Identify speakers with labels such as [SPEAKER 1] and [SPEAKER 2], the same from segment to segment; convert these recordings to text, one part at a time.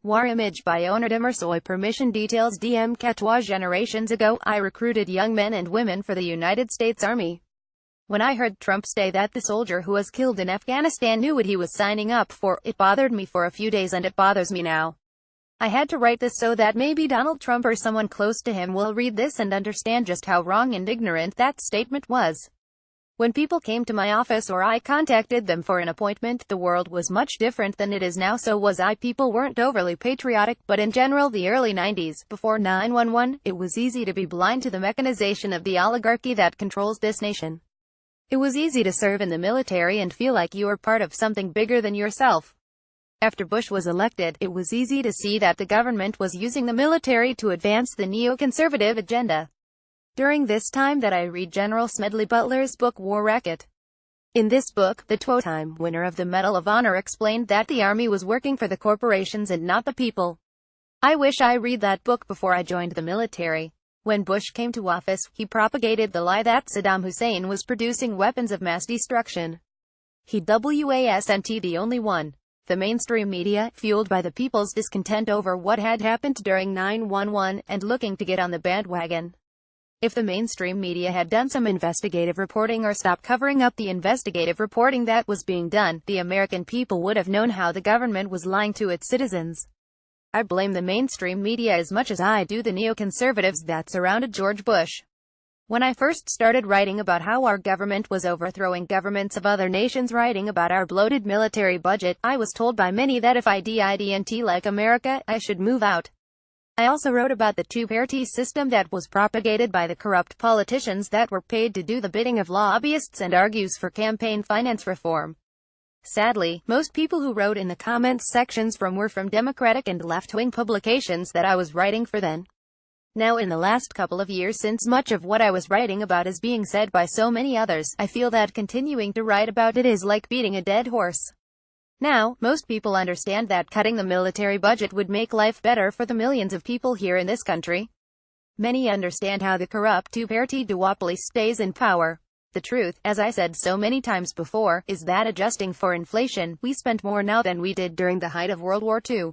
[SPEAKER 1] WarImage by OnurDemirsoy Permission Details DMCATwo. Generations ago, I recruited young men and women for the United States Army. When I heard Trump say that the soldier who was killed in Afghanistan knew what he was signing up for, it bothered me for a few days and it bothers me now. I had to write this so that maybe Donald Trump or someone close to him will read this and understand just how wrong and ignorant that statement was. When people came to my office or I contacted them for an appointment, the world was much different than it is now. So was I. People weren't overly patriotic, but in general the early 90s, before 9/11, it was easy to be blind to the mechanization of the oligarchy that controls this nation. It was easy to serve in the military and feel like you were part of something bigger than yourself. After Bush was elected, it was easy to see that the government was using the military to advance the neoconservative agenda. During this time that I read General Smedley Butler's book War Racket. In this book, the two-time winner of the Medal of Honor explained that the army was working for the corporations and not the people. I wish I read that book before I joined the military. When Bush came to office, he propagated the lie that Saddam Hussein was producing weapons of mass destruction. He wasn't the only one. The mainstream media, fueled by the people's discontent over what had happened during 9/11, and looking to get on the bandwagon. If the mainstream media had done some investigative reporting or stopped covering up the investigative reporting that was being done, the American people would have known how the government was lying to its citizens. I blame the mainstream media as much as I do the neoconservatives that surrounded George Bush. When I first started writing about how our government was overthrowing governments of other nations, writing about our bloated military budget, I was told by many that if I didn't like America, I should move out. I also wrote about the two-party system that was propagated by the corrupt politicians that were paid to do the bidding of lobbyists and argues for campaign finance reform. Sadly, most people who wrote in the comments sections were from Democratic and left-wing publications that I was writing for then. Now in the last couple of years, since much of what I was writing about is being said by so many others, I feel that continuing to write about it is like beating a dead horse. Now, most people understand that cutting the military budget would make life better for the millions of people here in this country. Many understand how the corrupt two-party duopoly stays in power. The truth, as I said so many times before, is that adjusting for inflation, we spent more now than we did during the height of World War II.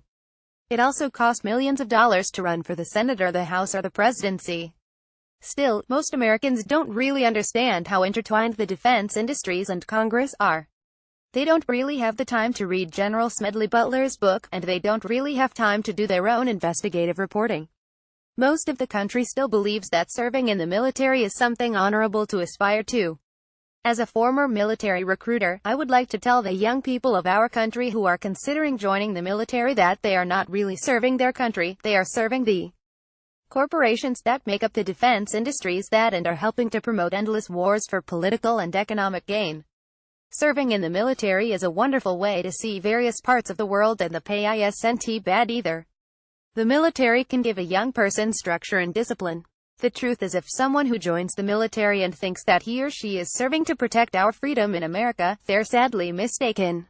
[SPEAKER 1] It also cost millions of dollars to run for the Senate or the House or the presidency. Still, most Americans don't really understand how intertwined the defense industries and Congress are. They don't really have the time to read General Smedley Butler's book, and they don't really have time to do their own investigative reporting. Most of the country still believes that serving in the military is something honorable to aspire to. As a former military recruiter, I would like to tell the young people of our country who are considering joining the military that they are not really serving their country, they are serving the corporations that make up the defense industries that and are helping to promote endless wars for political and economic gain. Serving in the military is a wonderful way to see various parts of the world, and the pay isn't bad either. The military can give a young person structure and discipline. The truth is, if someone who joins the military and thinks that he or she is serving to protect our freedom in America, they're sadly mistaken.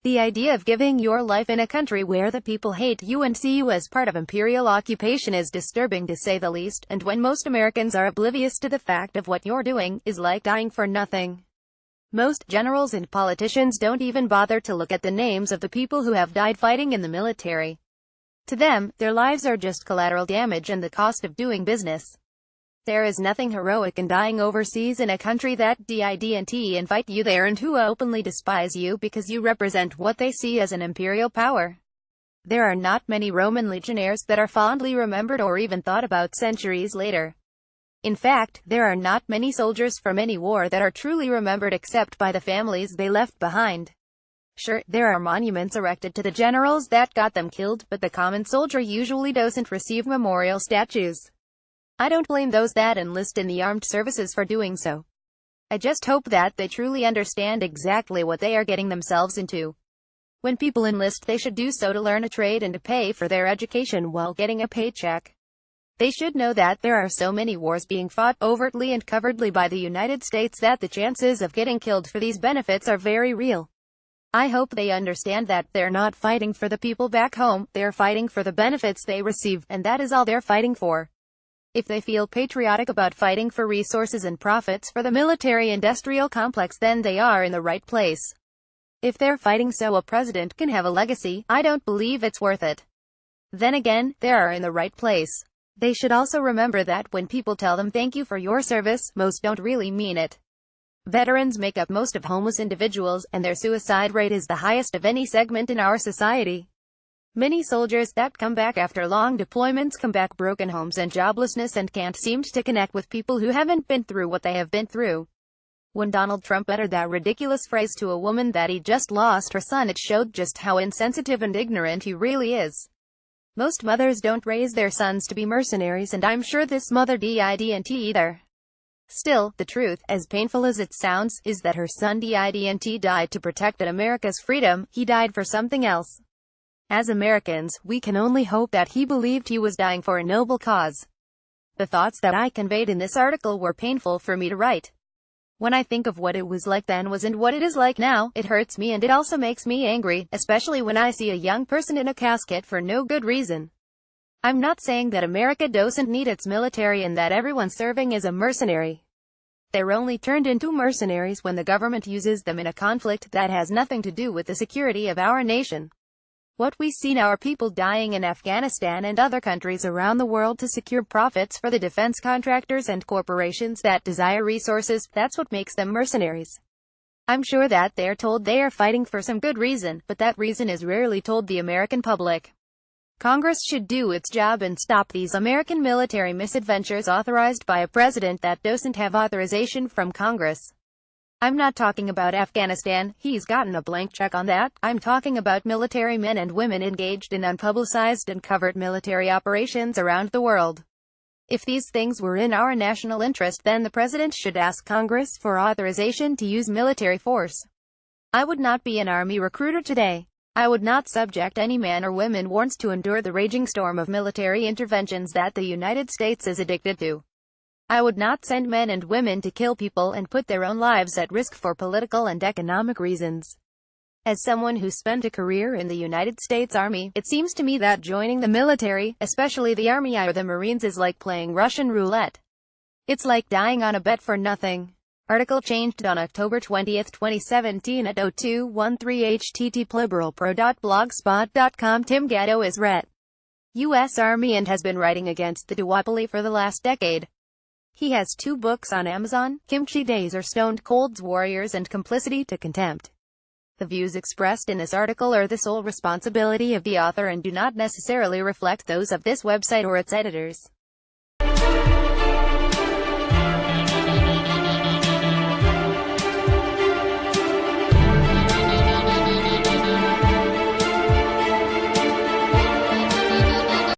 [SPEAKER 1] The idea of giving your life in a country where the people hate you and see you as part of imperial occupation is disturbing to say the least, and when most Americans are oblivious to the fact of what you're doing, is like dying for nothing. Most generals and politicians don't even bother to look at the names of the people who have died fighting in the military. To them, their lives are just collateral damage and the cost of doing business. There is nothing heroic in dying overseas in a country that didn't invite you there and who openly despise you because you represent what they see as an imperial power. There are not many Roman legionnaires that are fondly remembered or even thought about centuries later. In fact, there are not many soldiers from any war that are truly remembered except by the families they left behind. Sure, there are monuments erected to the generals that got them killed, but the common soldier usually doesn't receive memorial statues. I don't blame those that enlist in the armed services for doing so. I just hope that they truly understand exactly what they are getting themselves into. When people enlist, they should do so to learn a trade and to pay for their education while getting a paycheck. They should know that there are so many wars being fought overtly and covertly by the United States that the chances of getting killed for these benefits are very real. I hope they understand that they're not fighting for the people back home, they're fighting for the benefits they receive, and that is all they're fighting for. If they feel patriotic about fighting for resources and profits for the military-industrial complex, then they are in the right place. If they're fighting so a president can have a legacy, I don't believe it's worth it. Then again, they are in the right place. They should also remember that when people tell them thank you for your service, most don't really mean it. Veterans make up most of homeless individuals, and their suicide rate is the highest of any segment in our society. Many soldiers that come back after long deployments come back broken homes and joblessness and can't seem to connect with people who haven't been through what they have been through. When Donald Trump uttered that ridiculous phrase to a woman that he just lost her son, it showed just how insensitive and ignorant he really is. Most mothers don't raise their sons to be mercenaries, and I'm sure this mother didn't either. Still, the truth, as painful as it sounds, is that her son didn't die to protect America's freedom. He died for something else. As Americans, we can only hope that he believed he was dying for a noble cause. The thoughts that I conveyed in this article were painful for me to write. When I think of what it was like then and what it is like now, it hurts me, and it also makes me angry, especially when I see a young person in a casket for no good reason. I'm not saying that America doesn't need its military and that everyone serving is a mercenary. They're only turned into mercenaries when the government uses them in a conflict that has nothing to do with the security of our nation. What we see now are people dying in Afghanistan and other countries around the world to secure profits for the defense contractors and corporations that desire resources. That's what makes them mercenaries. I'm sure that they're told they are fighting for some good reason, but that reason is rarely told the American public. Congress should do its job and stop these American military misadventures authorized by a president that doesn't have authorization from Congress. I'm not talking about Afghanistan, he's gotten a blank check on that. I'm talking about military men and women engaged in unpublicized and covert military operations around the world. If these things were in our national interest, then the president should ask Congress for authorization to use military force. I would not be an army recruiter today. I would not subject any man or woman wants to endure the raging storm of military interventions that the United States is addicted to. I would not send men and women to kill people and put their own lives at risk for political and economic reasons. As someone who spent a career in the United States Army, it seems to me that joining the military, especially the Army or the Marines, is like playing Russian roulette. It's like dying on a bet for nothing. Article changed on October 20, 2017 at 0213 http://liberalpro.blogspot.com. Tim Gatto is Ret. U.S. Army and has been writing against the duopoly for the last decade. He has 2 books on Amazon, Kimchi Days or Stoned Cold's Warriors and Complicity to Contempt. The views expressed in this article are the sole responsibility of the author and do not necessarily reflect those of this website or its editors.